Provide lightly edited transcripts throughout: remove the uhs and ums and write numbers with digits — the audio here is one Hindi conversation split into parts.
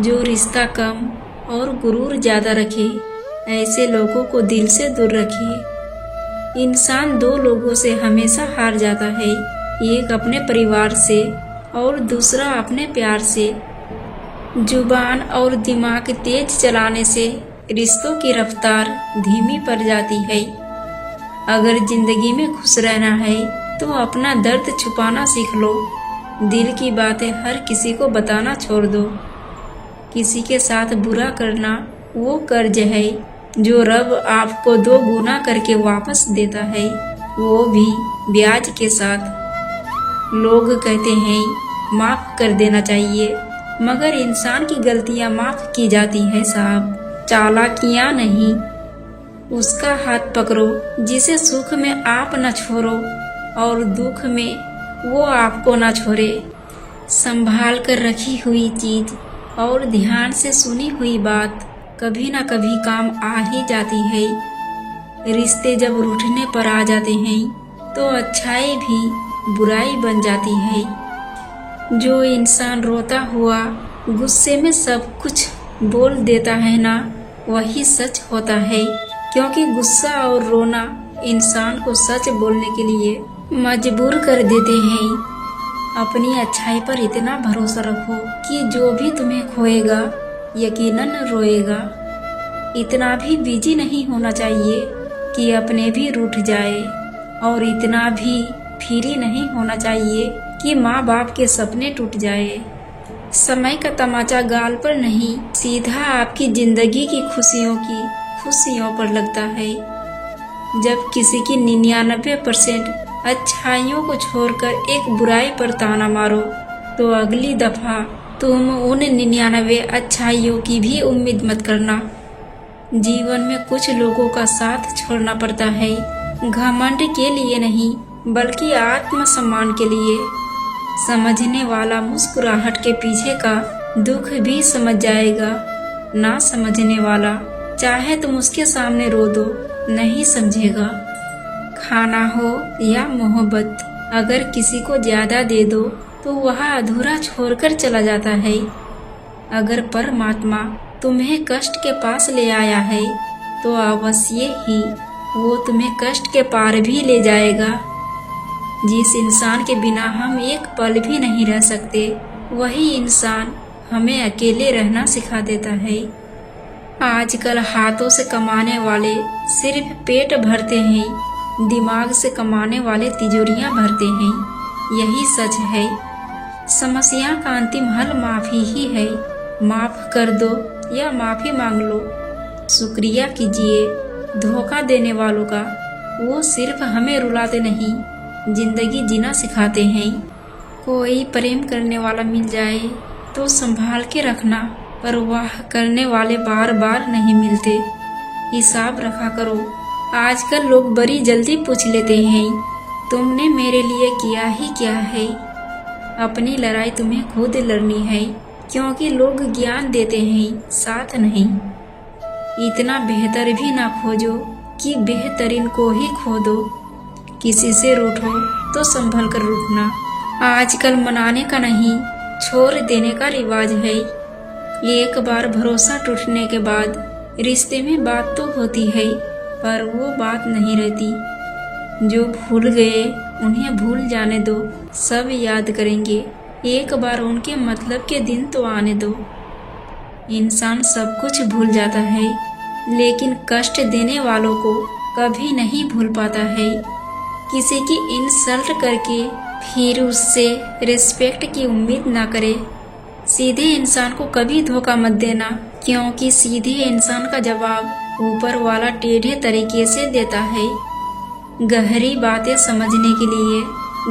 जो रिश्ता कम और गुरूर ज़्यादा रखे, ऐसे लोगों को दिल से दूर रखे। इंसान दो लोगों से हमेशा हार जाता है, एक अपने परिवार से और दूसरा अपने प्यार से। जुबान और दिमाग तेज चलाने से रिश्तों की रफ्तार धीमी पड़ जाती है। अगर जिंदगी में खुश रहना है तो अपना दर्द छुपाना सीख लो। दिल की बातें हर किसी को बताना छोड़ दो। किसी के साथ बुरा करना वो कर्ज है जो रब आपको 2 गुना करके वापस देता है, वो भी ब्याज के साथ। लोग कहते हैं माफ़ कर देना चाहिए, मगर इंसान की गलतियां माफ़ की जाती है साहब, चालाकियां नहीं। उसका हाथ पकड़ो जिसे सुख में आप न छोड़ो और दुख में वो आपको न छोड़े। संभाल कर रखी हुई चीज और ध्यान से सुनी हुई बात कभी न कभी काम आ ही जाती है। रिश्ते जब रूठने पर आ जाते हैं तो अच्छाई भी बुराई बन जाती है। जो इंसान रोता हुआ गुस्से में सब कुछ बोल देता है ना, वही सच होता है, क्योंकि गुस्सा और रोना इंसान को सच बोलने के लिए मजबूर कर देते हैं। अपनी अच्छाई पर इतना भरोसा रखो कि जो भी तुम्हें खोएगा यकीनन रोएगा। इतना भी बिजी नहीं होना चाहिए कि अपने भी रूठ जाए, और इतना भी फ्री नहीं होना चाहिए कि माँ बाप के सपने टूट जाए। समय का तमाचा गाल पर नहीं, सीधा आपकी जिंदगी की खुशियों पर लगता है। जब किसी की 99% अच्छाइयों को छोड़कर एक बुराई पर ताना मारो, तो अगली दफा तुम उन 99 अच्छाइयों की भी उम्मीद मत करना। जीवन में कुछ लोगों का साथ छोड़ना पड़ता है, घमंड के लिए नहीं बल्कि आत्मसम्मान के लिए। समझने वाला मुस्कुराहट के पीछे का दुख भी समझ जाएगा, ना समझने वाला चाहे तुम उसके सामने रो दो नहीं समझेगा। खाना हो या मोहब्बत, अगर किसी को ज्यादा दे दो तो वह अधूरा छोड़कर चला जाता है। अगर परमात्मा तुम्हें कष्ट के पास ले आया है तो अवश्य ही वो तुम्हें कष्ट के पार भी ले जाएगा। जिस इंसान के बिना हम एक पल भी नहीं रह सकते, वही इंसान हमें अकेले रहना सिखा देता है। आजकल हाथों से कमाने वाले सिर्फ पेट भरते हैं, दिमाग से कमाने वाले तिजोरियां भरते हैं। यही सच है। समस्या का अंतिम हल माफी ही है। माफ कर दो या माफी मांग लो। शुक्रिया कीजिए धोखा देने वालों का, वो सिर्फ हमें रुलाते नहीं, जिंदगी जीना सिखाते हैं। कोई प्रेम करने वाला मिल जाए तो संभाल के रखना, पर वाह करने वाले बार बार नहीं मिलते। हिसाब रखा करो। आजकल लोग बड़ी जल्दी पूछ लेते हैं तुमने मेरे लिए किया ही क्या है। अपनी लड़ाई तुम्हें खुद लड़नी है, क्योंकि लोग ज्ञान देते हैं, साथ नहीं। इतना बेहतर भी ना खोजो कि बेहतरीन को ही खो दो। किसी से रूठो तो संभल कर रूठना। आजकल मनाने का नहीं, छोड़ देने का रिवाज है। एक बार भरोसा टूटने के बाद रिश्ते में बात तो होती है, पर वो बात नहीं रहती। जो भूल गए उन्हें भूल जाने दो, सब याद करेंगे। एक बार उनके मतलब के दिन तो आने दो। इंसान सब कुछ भूल जाता है, लेकिन कष्ट देने वालों को कभी नहीं भूल पाता है। किसी की इंसल्ट करके फिर उससे रिस्पेक्ट की उम्मीद ना करे। सीधे इंसान को कभी धोखा मत देना, क्योंकि सीधे इंसान का जवाब ऊपर वाला टेढ़े तरीके से देता है। गहरी बातें समझने के लिए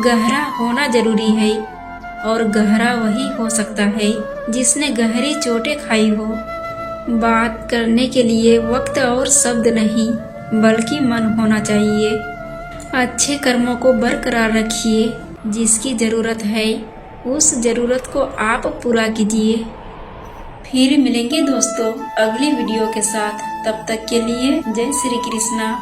गहरा होना जरूरी है, और गहरा वही हो सकता है जिसने गहरी चोटें खाई हो। बात करने के लिए वक्त और शब्द नहीं, बल्कि मन होना चाहिए। अच्छे कर्मों को बरकरार रखिए। जिसकी ज़रूरत है उस ज़रूरत को आप पूरा कीजिए। फिर मिलेंगे दोस्तों अगली वीडियो के साथ। तब तक के लिए जय श्री कृष्णा।